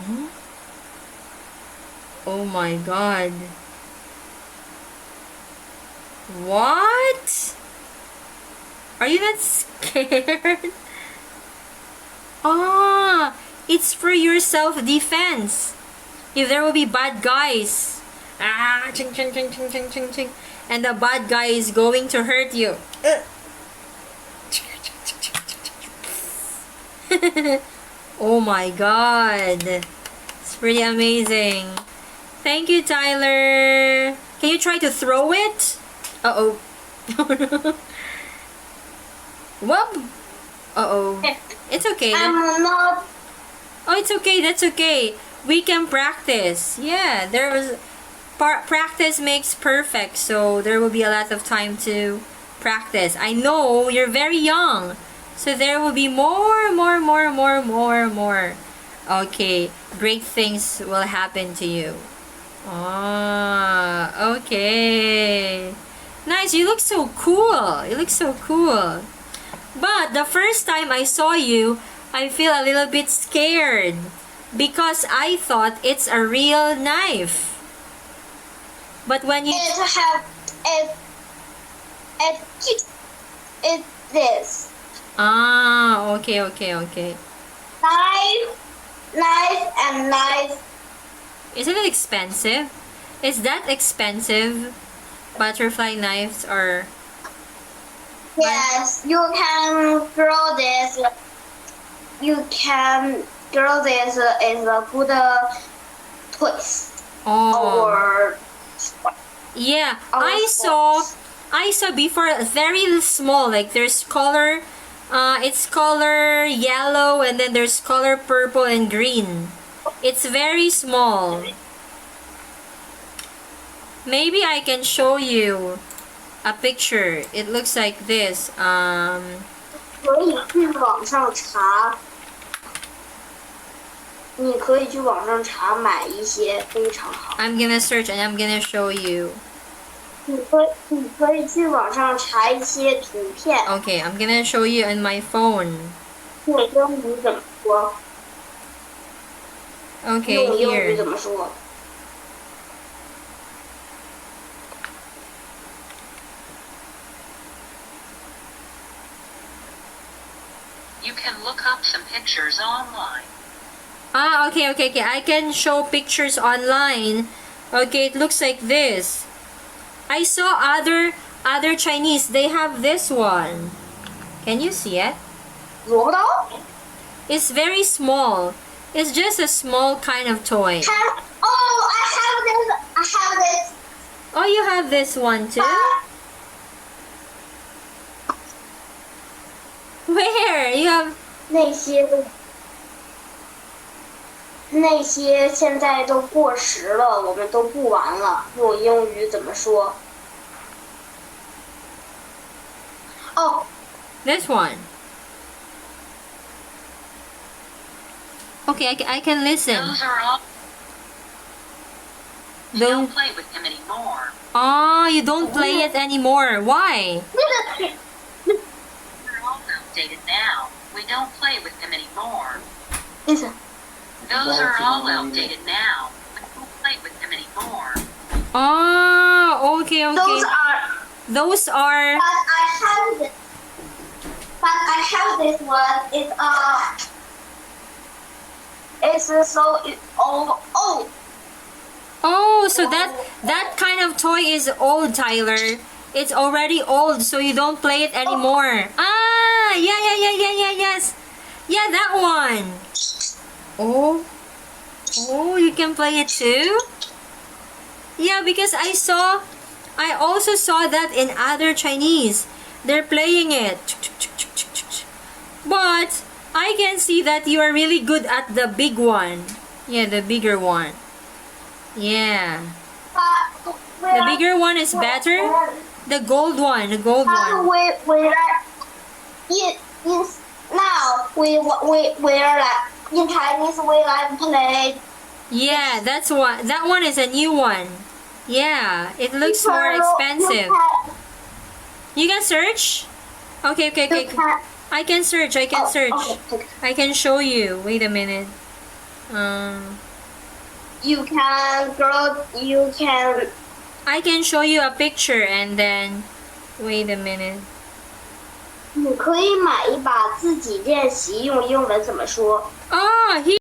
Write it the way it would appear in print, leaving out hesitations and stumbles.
Hmm? Oh my god. What? Are you not scared? Ah, it's for your self-defense. If there will be bad guys. Ah, ching, ching, ching, ching, ching, ching, ching. And the bad guy is going to hurt you. Oh my god. It's pretty amazing. Thank you, Tyler. Can you try to throw it? Uh-oh. Whoop. Uh-oh. It's okay. I'm not. Oh, it's okay. That's okay. We can practice. Yeah, there was... practice makes perfect. So there will be a lot of time to practice. I know you're very young. So there will be more. Okay. Great things will happen to you. Ah, okay. Nice. You look so cool. You look so cool. But the first time I saw you, I feel a little bit scared because I thought it's a real knife. But when you It's this. Ah, okay. Knife. Isn't it expensive? Is that expensive? Butterfly knives are... Yes, you can grow this. You can grow this is a good twist. Oh. Or yeah, I saw before very small, like there's color, it's color yellow and then there's color purple and green. It's very small. Maybe I can show you a picture. It looks like this. 可以去网上查，你可以去网上查买一些非常好。I'm gonna search and I'm gonna show you. 你可以去网上查一些图片。Okay, I'm gonna show you on my phone. 用英语怎么说 Okay, 用英语 here. 怎么说 You can look up some pictures online. Ah, okay. I can show pictures online. Okay, it looks like this. I saw other Chinese. They have this one. Can you see it? 萝卜刀 It's very small. It's just a small kind of toy. Oh, I have this. Oh, you have this one too? Where? You have... 那些现在都过时了，我们都不玩了。用英语怎么说？哦 This one. Okay, I can listen. Those are all. You don't play with him anymore. Oh, you don't play it anymore. Why? 那个 They're all outdated now. We don't play with him anymore. 意思 Those are all outdated now. We don't play with him anymore. Oh, okay. Those are. Those are... But I have this one. It's so old. Oh, so that kind of toy is old, Tyler. It's already old, so you don't play it anymore. Ah, yes. Yeah, that one. Oh, you can play it too? Yeah, because I also saw that in other Chinese. They're playing it. But I can see that you are really good at the big one. Yeah, the bigger one. Yeah. The bigger one is better. The gold one. Now we like in Chinese we like play. Yeah, that's one. That one is a new one. Yeah, it looks more expensive. You can search? Okay. I can search. I can show you. Wait a minute. You can grow. You can. I can show you a picture and then wait a minute. 你可以买一把自己练习用英文怎么说？ Oh,